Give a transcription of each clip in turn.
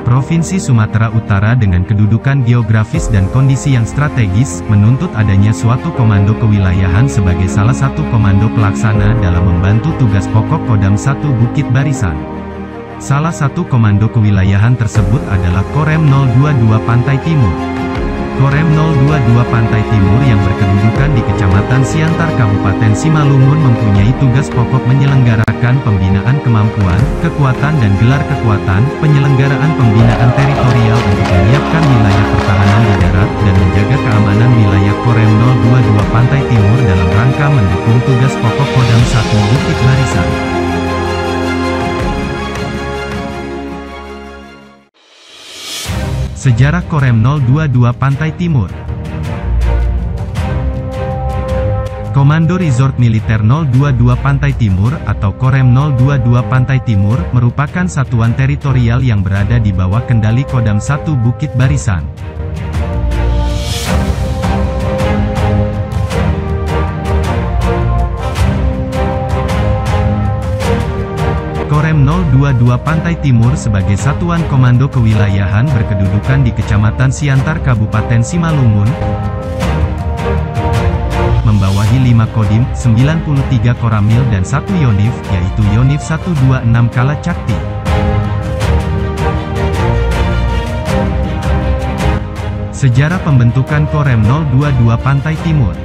Provinsi Sumatera Utara dengan kedudukan geografis dan kondisi yang strategis, menuntut adanya suatu komando kewilayahan sebagai salah satu komando pelaksana dalam membantu tugas pokok Kodam 1 Bukit Barisan. Salah satu komando kewilayahan tersebut adalah Korem 022 Pantai Timur. Korem 022 Pantai Timur yang berkedudukan di Kecamatan Siantar Kabupaten Simalungun mempunyai tugas pokok menyelenggarakan pembinaan kemampuan, kekuatan dan gelar kekuatan, penyelenggaraan pembinaan teritorial untuk menyiapkan wilayah pertahanan di darat dan menjaga keamanan wilayah. Korem 022 Pantai Timur dalam rangka mendukung tugas pokok Kodam 1 Bukit Barisan. Sejarah Korem 022 Pantai Timur. Komando Resort Militer 022 Pantai Timur atau Korem 022 Pantai Timur merupakan satuan teritorial yang berada di bawah kendali Kodam 1 Bukit Barisan. Korem 022 Pantai Timur sebagai satuan komando kewilayahan berkedudukan di Kecamatan Siantar Kabupaten Simalungun, membawahi 5 Kodim, 93 Koramil dan 1 Yonif, yaitu Yonif 126 Kalacakti. Sejarah pembentukan Korem 022 Pantai Timur.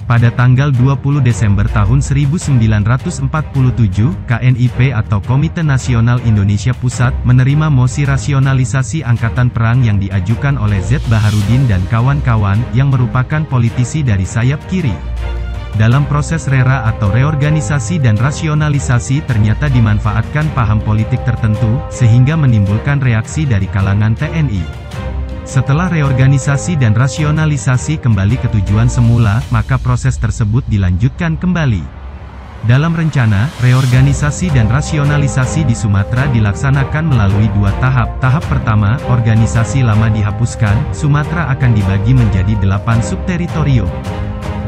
Pada tanggal 20 Desember tahun 1947, KNIP atau Komite Nasional Indonesia Pusat menerima mosi rasionalisasi angkatan perang yang diajukan oleh Z. Baharudin dan kawan-kawan yang merupakan politisi dari sayap kiri. Dalam proses rera atau reorganisasi dan rasionalisasi ternyata dimanfaatkan paham politik tertentu, sehingga menimbulkan reaksi dari kalangan TNI. Setelah reorganisasi dan rasionalisasi kembali ke tujuan semula, maka proses tersebut dilanjutkan kembali. Dalam rencana, reorganisasi dan rasionalisasi di Sumatera dilaksanakan melalui 2 tahap. Tahap pertama, organisasi lama dihapuskan, Sumatera akan dibagi menjadi 8 subteritorium.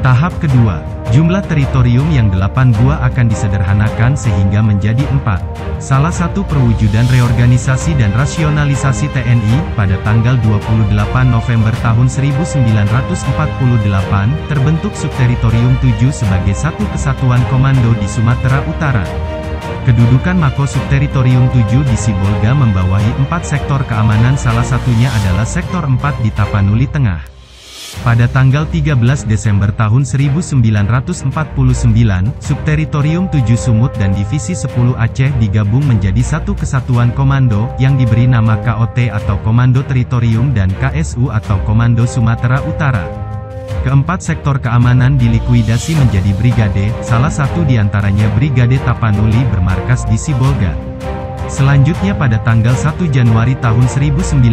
Tahap kedua, jumlah teritorium yang 8 buah akan disederhanakan sehingga menjadi 4. Salah satu perwujudan reorganisasi dan rasionalisasi TNI, pada tanggal 28 November tahun 1948, terbentuk Subteritorium 7 sebagai satu kesatuan komando di Sumatera Utara. Kedudukan Mako Subteritorium 7 di Sibolga membawahi 4 sektor keamanan, salah satunya adalah Sektor 4 di Tapanuli Tengah. Pada tanggal 13 Desember tahun 1949, Subteritorium 7 Sumut dan Divisi 10 Aceh digabung menjadi satu kesatuan komando, yang diberi nama KOT atau Komando Teritorium dan KSU atau Komando Sumatera Utara. Keempat sektor keamanan dilikuidasi menjadi brigade, salah satu diantaranya Brigade Tapanuli bermarkas di Sibolga. Selanjutnya pada tanggal 1 Januari tahun 1951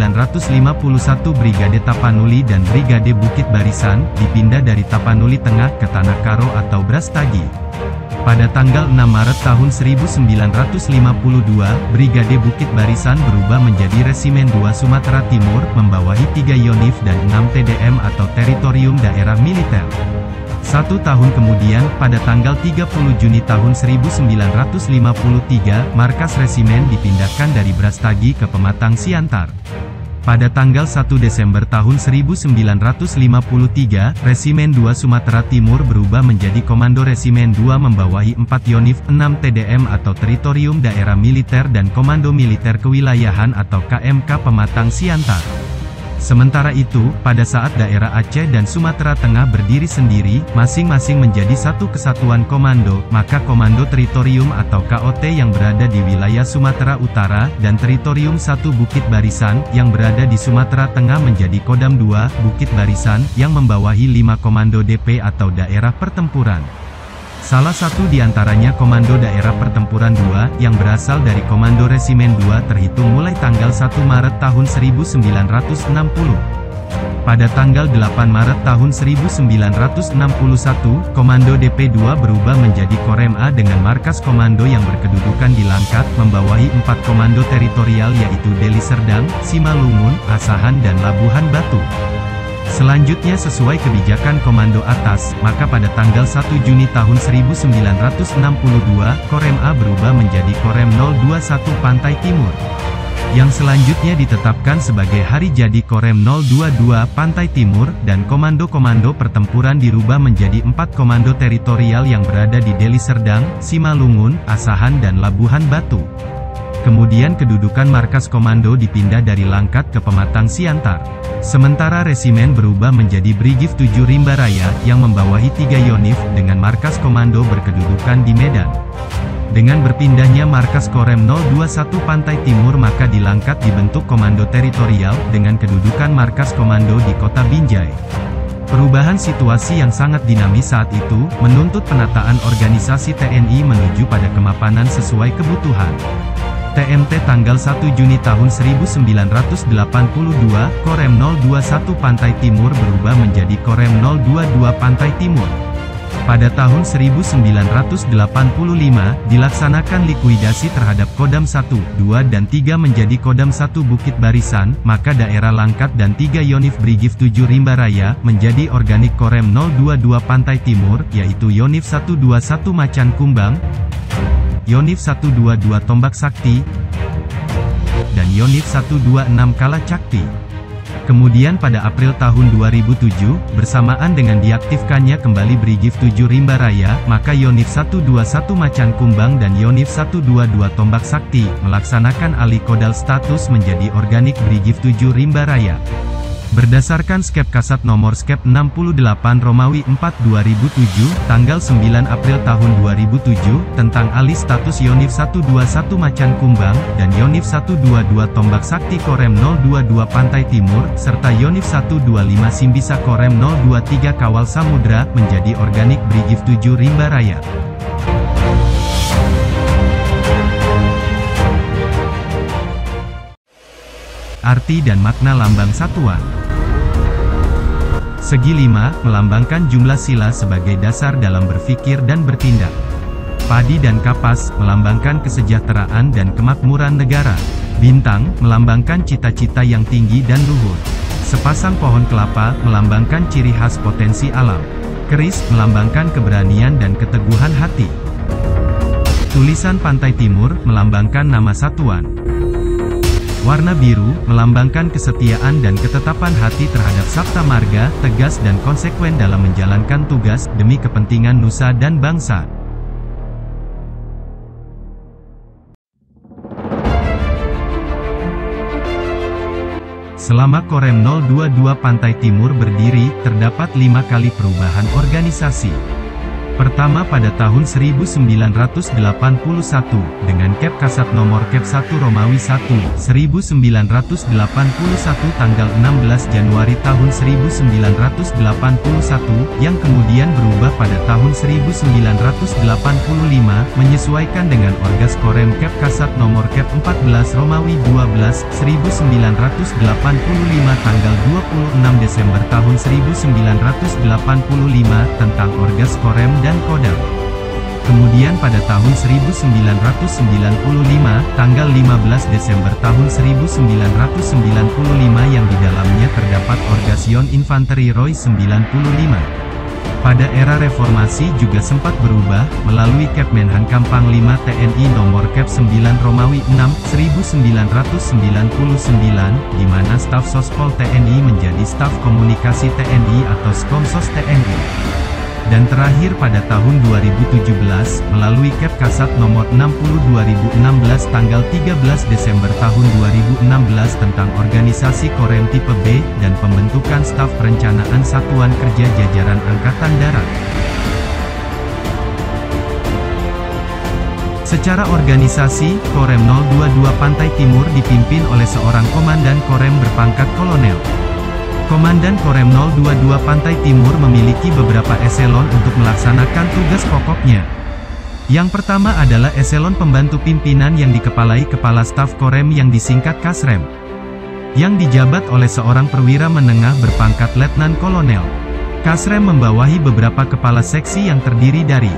Brigade Tapanuli dan Brigade Bukit Barisan, dipindah dari Tapanuli Tengah ke Tanah Karo atau Brastagi. Pada tanggal 6 Maret tahun 1952, Brigade Bukit Barisan berubah menjadi Resimen 2 Sumatera Timur, membawahi 3 Yonif dan 6 TDM atau Teritorium Daerah Militer. 1 tahun kemudian, pada tanggal 30 Juni tahun 1953, markas resimen dipindahkan dari Brastagi ke Pematang Siantar. Pada tanggal 1 Desember tahun 1953, Resimen 2 Sumatera Timur berubah menjadi Komando Resimen 2 membawahi 4 Yonif, 6 TDM atau Teritorium Daerah Militer dan Komando Militer Kewilayahan atau KMK Pematang Siantar. Sementara itu, pada saat daerah Aceh dan Sumatera Tengah berdiri sendiri, masing-masing menjadi satu kesatuan komando, maka Komando Teritorium atau KOT yang berada di wilayah Sumatera Utara, dan Teritorium 1 Bukit Barisan, yang berada di Sumatera Tengah menjadi Kodam 2, Bukit Barisan, yang membawahi 5 komando DP atau daerah pertempuran. Salah satu diantaranya Komando Daerah Pertempuran 2, yang berasal dari Komando Resimen 2 terhitung mulai tanggal 1 Maret tahun 1960. Pada tanggal 8 Maret tahun 1961, Komando DP2 berubah menjadi Korem A dengan markas komando yang berkedudukan di Langkat, membawahi 4 komando teritorial yaitu Deli Serdang, Simalungun, Asahan dan Labuhan Batu. Selanjutnya sesuai kebijakan komando atas, maka pada tanggal 1 Juni tahun 1962, Korem A berubah menjadi Korem 021 Pantai Timur. Yang selanjutnya ditetapkan sebagai hari jadi Korem 022 Pantai Timur, dan komando-komando pertempuran dirubah menjadi 4 komando teritorial yang berada di Deli Serdang, Simalungun, Asahan dan Labuhan Batu. Kemudian kedudukan markas komando dipindah dari Langkat ke Pematang Siantar. Sementara resimen berubah menjadi Brigif 7 Rimba Raya, yang membawahi 3 Yonif, dengan markas komando berkedudukan di Medan. Dengan berpindahnya markas Korem 021 Pantai Timur, maka di Langkat dibentuk komando teritorial, dengan kedudukan markas komando di Kota Binjai. Perubahan situasi yang sangat dinamis saat itu, menuntut penataan organisasi TNI menuju pada kemapanan sesuai kebutuhan. TMT tanggal 1 Juni tahun 1982, Korem 021 Pantai Timur berubah menjadi Korem 022 Pantai Timur. Pada tahun 1985, dilaksanakan likuidasi terhadap Kodam 1, 2 dan 3 menjadi Kodam 1 Bukit Barisan, maka daerah Langkat dan 3 Yonif Brigif 7 Rimba Raya, menjadi organik Korem 022 Pantai Timur, yaitu Yonif 121 Macan Kumbang, Yonif 122 Tombak Sakti, dan Yonif 126 Kala Cakti. Kemudian pada April tahun 2007, bersamaan dengan diaktifkannya kembali Brigif 7 Rimba Raya, maka Yonif 121 Macan Kumbang dan Yonif 122 Tombak Sakti, melaksanakan alih kodal status menjadi organik Brigif 7 Rimba Raya. Berdasarkan Skep Kasat nomor Skep 68 Romawi 4 2007, tanggal 9 April tahun 2007, tentang alih status Yonif 121 Macan Kumbang, dan Yonif 122 Tombak Sakti Korem 022 Pantai Timur, serta Yonif 125 Simbisa Korem 023 Kawal Samudra, menjadi organik Brigif 7 Rimba Raya. Arti dan makna lambang satuan. Segi 5, melambangkan jumlah sila sebagai dasar dalam berpikir dan bertindak. Padi dan kapas, melambangkan kesejahteraan dan kemakmuran negara. Bintang, melambangkan cita-cita yang tinggi dan luhur. Sepasang pohon kelapa, melambangkan ciri khas potensi alam. Keris, melambangkan keberanian dan keteguhan hati. Tulisan Pantai Timur, melambangkan nama satuan. Warna biru, melambangkan kesetiaan dan ketetapan hati terhadap Sabta Marga, tegas dan konsekuen dalam menjalankan tugas, demi kepentingan nusa dan bangsa. Selama Korem 022 Pantai Timur berdiri, terdapat 5 kali perubahan organisasi. Pertama pada tahun 1981, dengan Kep Kasat nomor Kep 1 Romawi 1, 1981 tanggal 16 Januari tahun 1981, yang kemudian berubah pada tahun 1985, menyesuaikan dengan Orgas Korem Kep Kasat nomor Kep 14 Romawi 12, 1985 tanggal 26 Desember tahun 1985, tentang Orgas Korem dan Kodam. Kemudian pada tahun 1995, tanggal 15 Desember tahun 1995 yang di dalamnya terdapat Orgasion Infanteri Roy 95. Pada era reformasi juga sempat berubah, melalui Kep Menhankam Panglima TNI nomor Kep 9 Romawi 6, 1999, di mana staf Sospol TNI menjadi staf komunikasi TNI atau Skomsos TNI. Dan terakhir pada tahun 2017, melalui Kep Kasat nomor 60 2016 tanggal 13 Desember tahun 2016 tentang organisasi Korem tipe B, dan pembentukan staf perencanaan Satuan Kerja Jajaran Angkatan Darat. Secara organisasi, Korem 022 Pantai Timur dipimpin oleh seorang komandan Korem berpangkat kolonel. Komandan Korem 022 Pantai Timur memiliki beberapa eselon untuk melaksanakan tugas pokoknya. Yang pertama adalah eselon pembantu pimpinan yang dikepalai Kepala Staf Korem yang disingkat Kasrem. yang dijabat oleh seorang perwira menengah berpangkat letnan kolonel. Kasrem membawahi beberapa kepala seksi yang terdiri dari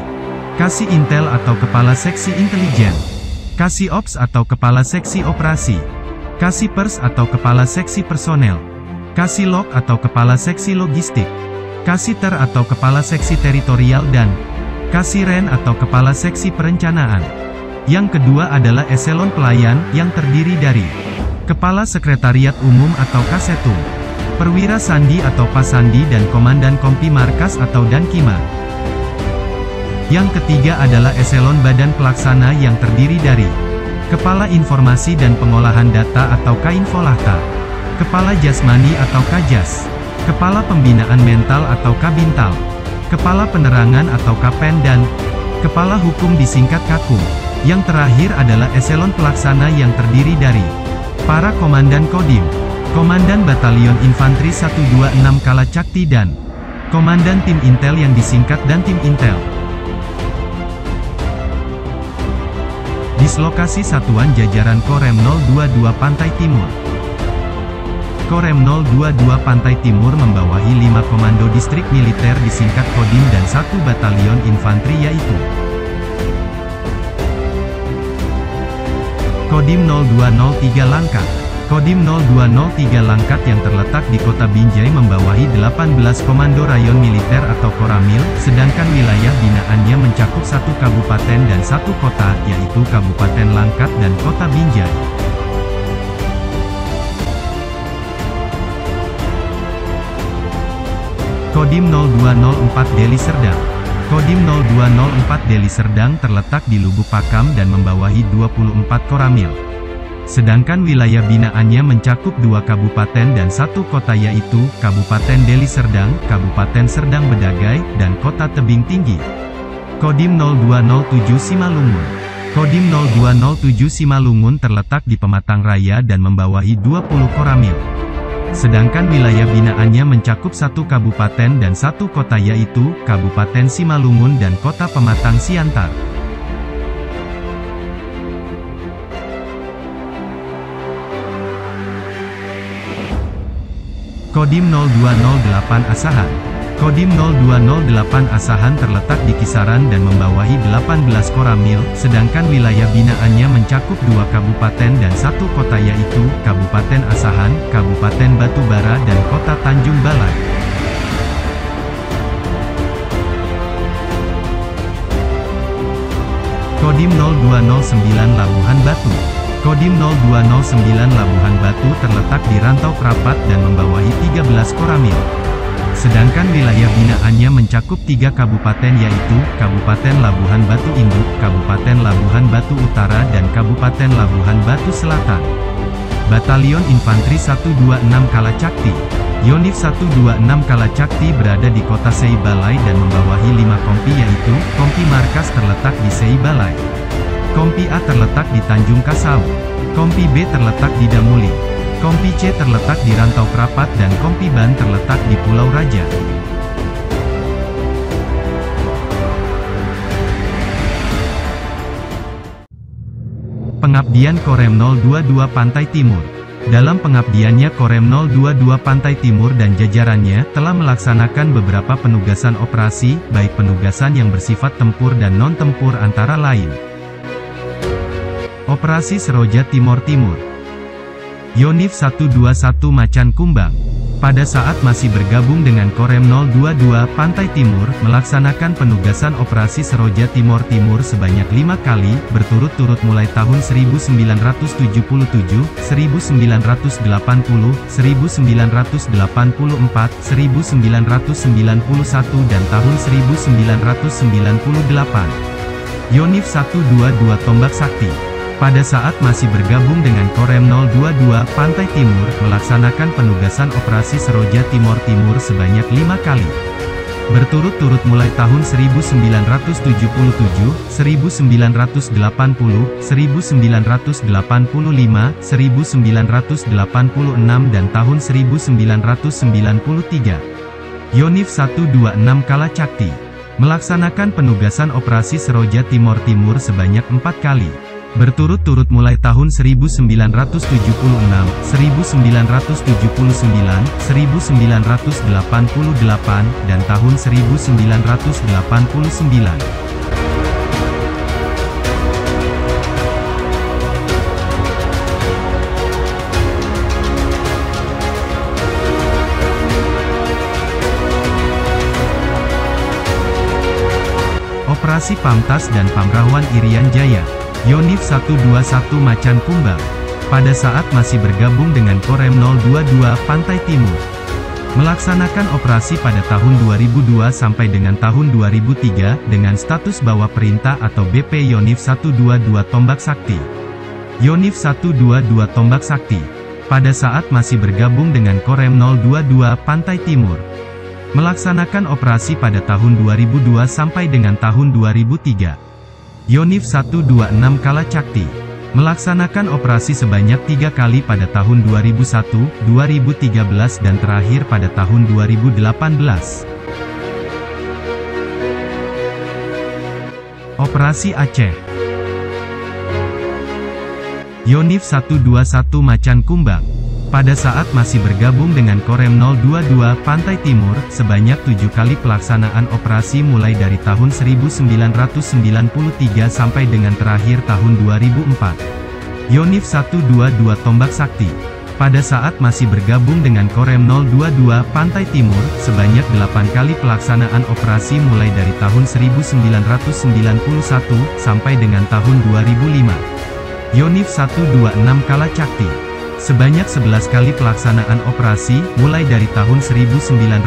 Kasih Intel atau Kepala Seksi Intelijen, Kasih Ops atau Kepala Seksi Operasi, Kasih Pers atau Kepala Seksi Personel, Kasih Log atau Kepala Seksi Logistik, Kasih Ter atau Kepala Seksi Teritorial dan Kasih Ren atau Kepala Seksi Perencanaan. Yang kedua adalah eselon pelayan, yang terdiri dari Kepala Sekretariat Umum atau Kasetum, Perwira Sandi atau Pasandi dan Komandan Kompi Markas atau Dankima. Yang ketiga adalah eselon Badan Pelaksana yang terdiri dari Kepala Informasi dan Pengolahan Data atau Kainfolahta, Kepala Jasmani atau Kajas, Kepala Pembinaan Mental atau Kabintal, Kepala Penerangan atau Kapen dan Kepala Hukum disingkat Kakum. Yang terakhir adalah eselon pelaksana yang terdiri dari para Komandan Kodim, Komandan Batalion Infanteri 126 Kalacakti dan Komandan Tim Intel yang disingkat dan Tim Intel. Dislokasi Satuan Jajaran Korem 022 Pantai Timur. Korem 022 Pantai Timur membawahi 5 komando distrik militer disingkat Kodim dan 1 batalion infanteri yaitu Kodim 0203 Langkat. Kodim 0203 Langkat yang terletak di kota Binjai membawahi 18 komando rayon militer atau koramil, sedangkan wilayah binaannya mencakup 1 kabupaten dan 1 kota, yaitu Kabupaten Langkat dan Kota Binjai. Kodim 0204 Deli Serdang. Kodim 0204 Deli Serdang terletak di Lubuk Pakam dan membawahi 24 koramil. Sedangkan wilayah binaannya mencakup 2 kabupaten dan 1 kota yaitu, Kabupaten Deli Serdang, Kabupaten Serdang Bedagai, dan Kota Tebing Tinggi. Kodim 0207 Simalungun. Kodim 0207 Simalungun terletak di Pematang Raya dan membawahi 20 koramil. Sedangkan wilayah binaannya mencakup 1 kabupaten dan 1 kota yaitu, Kabupaten Simalungun dan Kota Pematang Siantar. Kodim 0208 Asahan. Kodim 0208 Asahan terletak di kisaran dan membawahi 18 koramil, sedangkan wilayah binaannya mencakup 2 kabupaten dan 1 kota yaitu, Kabupaten Asahan, Kabupaten Batubara dan Kota Tanjung Balai. Kodim 0209 Labuhan Batu. Kodim 0209 Labuhan Batu terletak di Rantau Krapat dan membawahi 13 koramil. Sedangkan wilayah binaannya mencakup 3 kabupaten yaitu, Kabupaten Labuhan Batu Induk, Kabupaten Labuhan Batu Utara dan Kabupaten Labuhan Batu Selatan. Batalion Infanteri 126 Kalacakti. Yonif 126 Kalacakti berada di kota Seibalai dan membawahi 5 kompi yaitu, Kompi Markas terletak di Seibalai. Kompi A terletak di Tanjung Kasau. Kompi B terletak di Damuli. Kompi C terletak di Rantau Krapat dan Kompi Ban terletak di Pulau Raja. Pengabdian Korem 022 Pantai Timur. Dalam pengabdiannya Korem 022 Pantai Timur dan jajarannya telah melaksanakan beberapa penugasan operasi, baik penugasan yang bersifat tempur dan non-tempur antara lain. Operasi Seroja Timor Timur. Yonif 121 Macan Kumbang. Pada saat masih bergabung dengan Korem 022 Pantai Timur, melaksanakan penugasan Operasi Seroja Timor Timur sebanyak 5 kali, berturut-turut mulai tahun 1977, 1980, 1984, 1991 dan tahun 1998. Yonif 122 Tombak Sakti. Pada saat masih bergabung dengan Korem 022 Pantai Timur, melaksanakan penugasan Operasi Seroja Timor Timur sebanyak 5 kali. Berturut-turut mulai tahun 1977, 1980, 1985, 1986 dan tahun 1993. Yonif 126 Kalacakti melaksanakan penugasan Operasi Seroja Timor Timur sebanyak 4 kali. Berturut-turut mulai tahun 1976, 1979, 1988, dan tahun 1989. Operasi Pamtas dan Pamrawan Irian Jaya, Yonif 121 Macan Kumbang, pada saat masih bergabung dengan Korem 022 Pantai Timur. Melaksanakan operasi pada tahun 2002 sampai dengan tahun 2003, dengan status bawah perintah atau BP Yonif 122 Tombak Sakti. Yonif 122 Tombak Sakti, pada saat masih bergabung dengan Korem 022 Pantai Timur. Melaksanakan operasi pada tahun 2002 sampai dengan tahun 2003. Yonif 126 Kalacakti, melaksanakan operasi sebanyak 3 kali pada tahun 2001, 2013 dan terakhir pada tahun 2018. Operasi Aceh. Yonif 121 Macan Kumbang, pada saat masih bergabung dengan Korem 022 Pantai Timur, sebanyak 7 kali pelaksanaan operasi mulai dari tahun 1993 sampai dengan terakhir tahun 2004. Yonif 122 Tombak Sakti, pada saat masih bergabung dengan Korem 022 Pantai Timur, sebanyak 8 kali pelaksanaan operasi mulai dari tahun 1991 sampai dengan tahun 2005. Yonif 126 Kalacakti, sebanyak 11 kali pelaksanaan operasi, mulai dari tahun 1991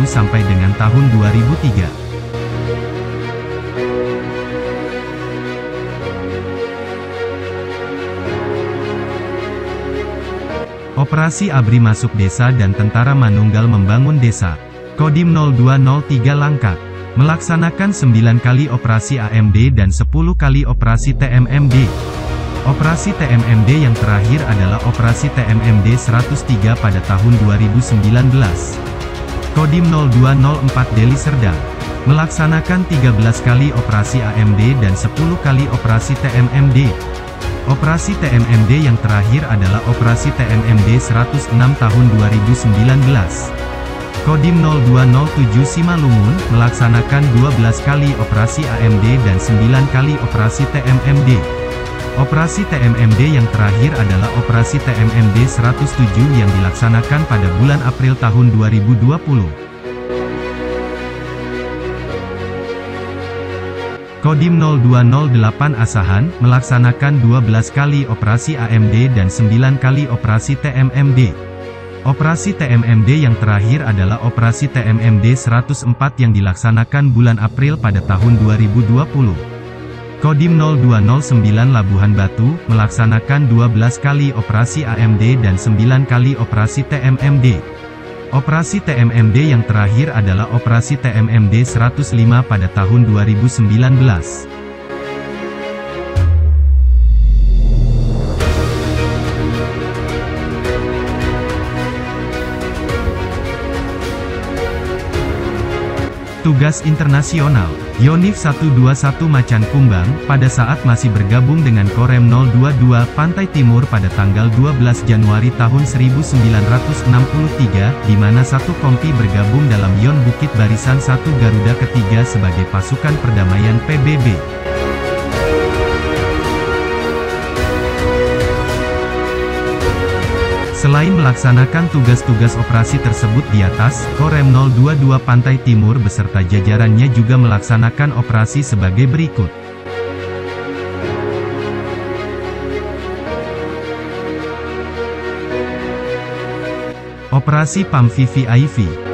sampai dengan tahun 2003. Operasi ABRI masuk desa dan Tentara Manunggal membangun desa, Kodim 0203 Langkat, melaksanakan 9 kali operasi AMD dan 10 kali operasi TMMD. Operasi TMMD yang terakhir adalah Operasi TMMD 103 pada tahun 2019. Kodim 0204 Deli Serdang, melaksanakan 13 kali operasi AMD dan 10 kali operasi TMMD. Operasi TMMD yang terakhir adalah Operasi TMMD 106 tahun 2019. Kodim 0207 Simalungun, melaksanakan 12 kali operasi AMD dan 9 kali operasi TMMD. Operasi TMMD yang terakhir adalah Operasi TMMD 107 yang dilaksanakan pada bulan April tahun 2020. Kodim 0208 Asahan, melaksanakan 12 kali operasi AMD dan 9 kali operasi TMMD. Operasi TMMD yang terakhir adalah Operasi TMMD 104 yang dilaksanakan bulan April pada tahun 2020. Kodim 0209 Labuhan Batu, melaksanakan 12 kali operasi AMD dan 9 kali operasi TMMD. Operasi TMMD yang terakhir adalah Operasi TMMD 105 pada tahun 2019. Tugas internasional, Yonif 121 Macan Kumbang, pada saat masih bergabung dengan Korem 022 Pantai Timur pada tanggal 12 Januari tahun 1963, di mana satu kompi bergabung dalam Yon Bukit Barisan 1 Garuda Ketiga sebagai pasukan perdamaian PBB. Selain melaksanakan tugas-tugas operasi tersebut di atas, Korem 022 Pantai Timur beserta jajarannya juga melaksanakan operasi sebagai berikut. Operasi PAM VVIP.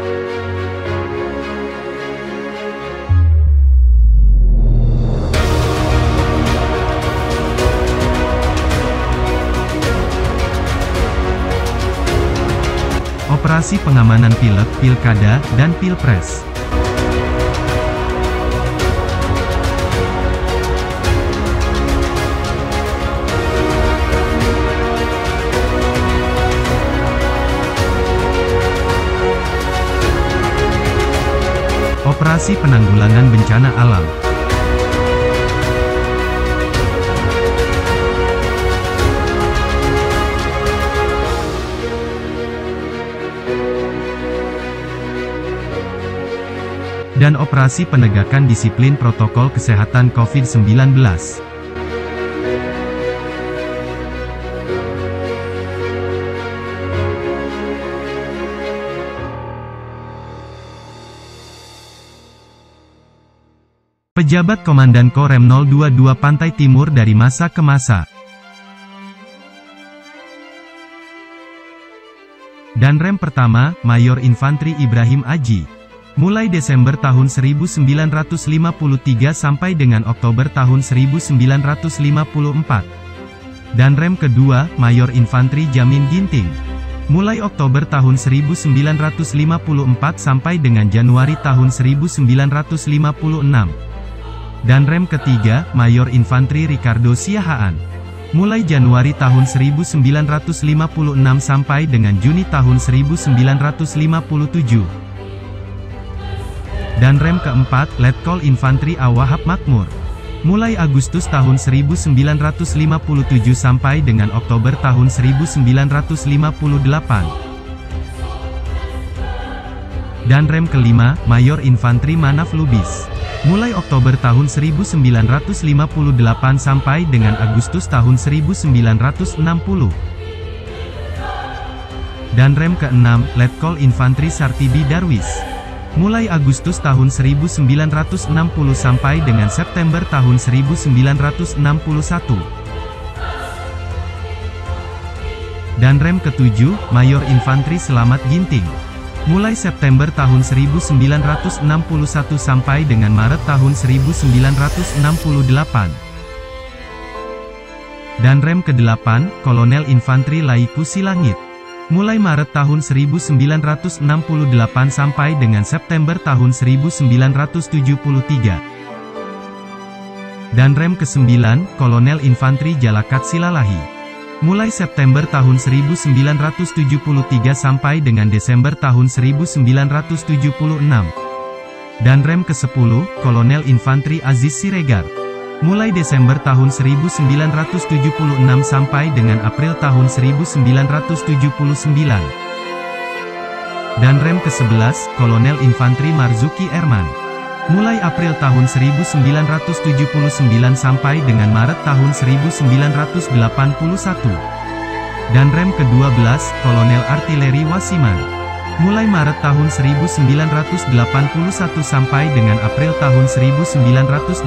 Operasi pengamanan pilek, pilkada, dan pilpres. Operasi penanggulangan bencana alam. dan operasi penegakan disiplin protokol kesehatan COVID-19. Pejabat Komandan Korem 022 Pantai Timur dari masa ke masa. Danrem pertama, Mayor Infantri Ibrahim Aji. Mulai Desember tahun 1953 sampai dengan Oktober tahun 1954. Danrem kedua, Mayor Infantri Jamin Ginting. Mulai Oktober tahun 1954 sampai dengan Januari tahun 1956. Danrem ketiga, Mayor Infantri Ricardo Siahaan. Mulai Januari tahun 1956 sampai dengan Juni tahun 1957. Danrem keempat, Letkol Infantri Awahab Makmur. Mulai Agustus tahun 1957 sampai dengan Oktober tahun 1958. Danrem kelima, Mayor Infantri Manaf Lubis. Mulai Oktober tahun 1958 sampai dengan Agustus tahun 1960. Danrem keenam, Letkol Infantri Sartibi Darwis. Mulai Agustus tahun 1960 sampai dengan September tahun 1961. Danrem ketujuh, Mayor Infantri Selamat Ginting. Mulai September tahun 1961 sampai dengan Maret tahun 1968. Danrem ke-8, Kolonel Infantri Laiku Silangit. Mulai Maret tahun 1968 sampai dengan September tahun 1973. Danrem ke-9, Kolonel Infantri Jalakat Silalahi. Mulai September tahun 1973 sampai dengan Desember tahun 1976. Danrem ke-10, Kolonel Infantri Aziz Siregar. Mulai Desember tahun 1976 sampai dengan April tahun 1979. Danrem ke-11, Kolonel Infantri Marzuki Erman. Mulai April tahun 1979 sampai dengan Maret tahun 1981. Danrem ke-12, Kolonel Artileri Wasiman. Mulai Maret tahun 1981 sampai dengan April tahun 1984.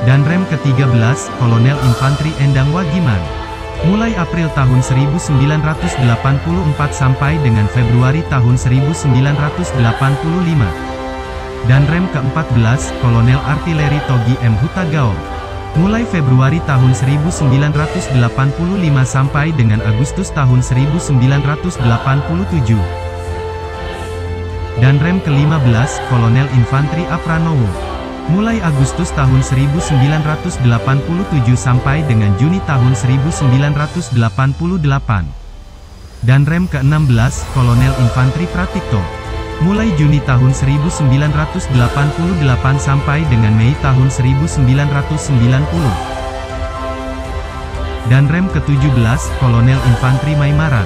Danrem ke-13, Kolonel Infantri Endang Wagiman. Mulai April tahun 1984 sampai dengan Februari tahun 1985. Danrem ke-14, Kolonel Artileri Togi M. Hutagaon. Mulai Februari tahun 1985 sampai dengan Agustus tahun 1987. Danrem ke-15, Kolonel Infantri Apranowo. Mulai Agustus tahun 1987 sampai dengan Juni tahun 1988. Danrem ke-16, Kolonel Infantri Pratikto. Mulai Juni tahun 1988 sampai dengan Mei tahun 1990. Danrem ke-17, Kolonel Infantri Maimaran.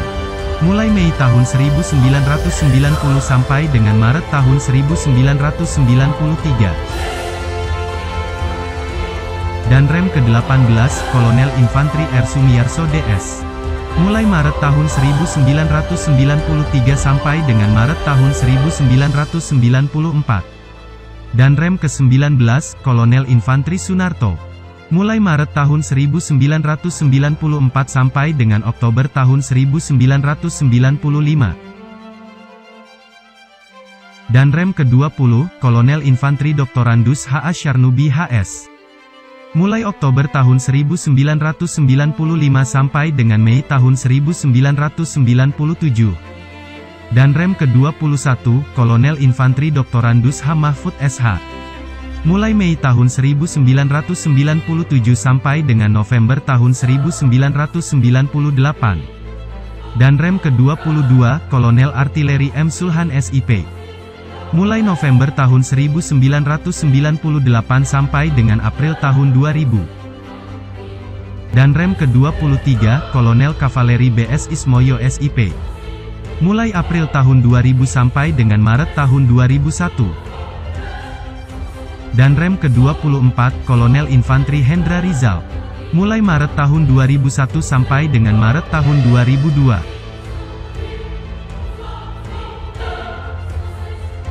Mulai Mei tahun 1990 sampai dengan Maret tahun 1993. Danrem ke-18, Kolonel Infantri R. Sumiarso DS. Mulai Maret tahun 1993 sampai dengan Maret tahun 1994. Danrem ke-19, Kolonel Infantri Sunarto. Mulai Maret tahun 1994 sampai dengan Oktober tahun 1995. Danrem ke-20, Kolonel Infantri Doktorandus H.A. Syarnubi HS. Mulai Oktober tahun 1995 sampai dengan Mei tahun 1997. Danrem ke-21, Kolonel Infantri Doktorandus H. Mahfud SH. Mulai Mei tahun 1997 sampai dengan November tahun 1998. Danrem ke-22, Kolonel Artileri M. Sulhan SIP. Mulai November tahun 1998 sampai dengan April tahun 2000. Danrem ke-23, Kolonel Kavaleri BS Ismoyo SIP. mulai April tahun 2000 sampai dengan Maret tahun 2001. Dan Rem ke-24 Kolonel Infantri Hendra Rizal, mulai Maret tahun 2001 sampai dengan Maret tahun 2002.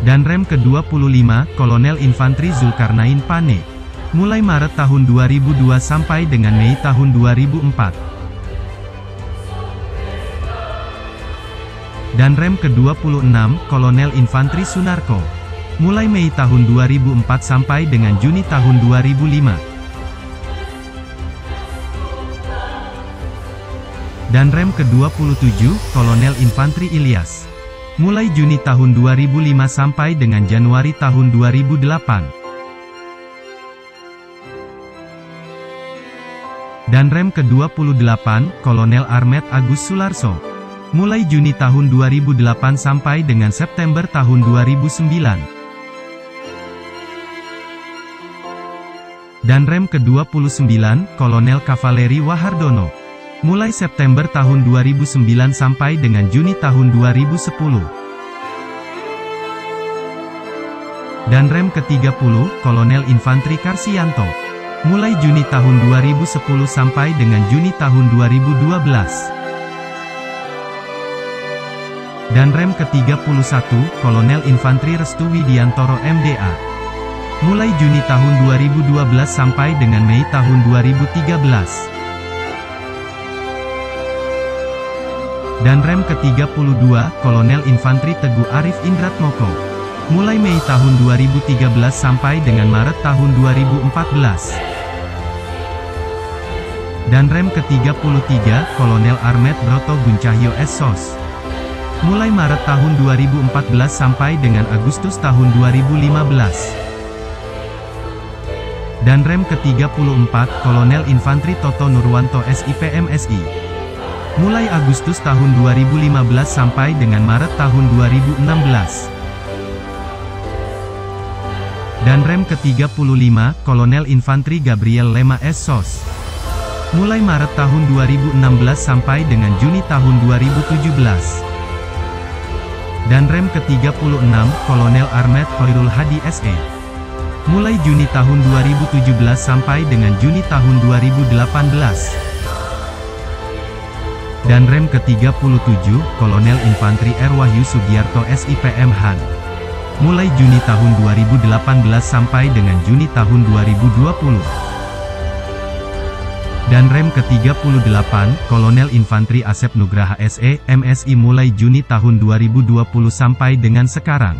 Dan Rem ke-25 Kolonel Infantri Zulkarnain Pane, mulai Maret tahun 2002 sampai dengan Mei tahun 2004. Dan Rem ke-26 Kolonel Infantri Sunarko, mulai Mei tahun 2004 sampai dengan Juni tahun 2005. Dan Rem ke-27 Kolonel Infantri Ilyas, mulai Juni tahun 2005 sampai dengan Januari tahun 2008. Dan Rem ke-28 Kolonel Armet Agus Sularso, mulai Juni tahun 2008 sampai dengan September tahun 2009. Dan Rem ke-29 Kolonel Kavaleri Wahardono, mulai September tahun 2009 sampai dengan Juni tahun 2010. Dan Rem ke-30 Kolonel Infantri Karsianto, mulai Juni tahun 2010 sampai dengan Juni tahun 2012. Dan Rem ke-31 Kolonel Infantri Restu Widiantoro MDA, mulai Juni tahun 2012 sampai dengan Mei tahun 2013. Dan Rem ke-32 Kolonel Infantri Teguh Arif Indratmoko, mulai Mei tahun 2013 sampai dengan Maret tahun 2014. Dan Rem ke-33 Kolonel Armet Broto Guncahyo SSOS, mulai Maret tahun 2014 sampai dengan Agustus tahun 2015. Dan Rem ke-34 Kolonel Infantri Toto Nurwanto SIPMSI, mulai Agustus tahun 2015 sampai dengan Maret tahun 2016. Dan Rem ke-35 Kolonel Infantri Gabriel Lema SSOS, mulai Maret tahun 2016 sampai dengan Juni tahun 2017. Dan Rem ke-36 Kolonel Armet Khairul Hadi SE, mulai Juni tahun 2017 sampai dengan Juni tahun 2018. Dan Rem ke-37 Kolonel Infantri R. Wahyu Sugiarto SIPM Han, mulai Juni tahun 2018 sampai dengan Juni tahun 2020. Dan Rem ke-38 Kolonel Infantri Asep Nugraha SE MSI, mulai Juni tahun 2020 sampai dengan sekarang.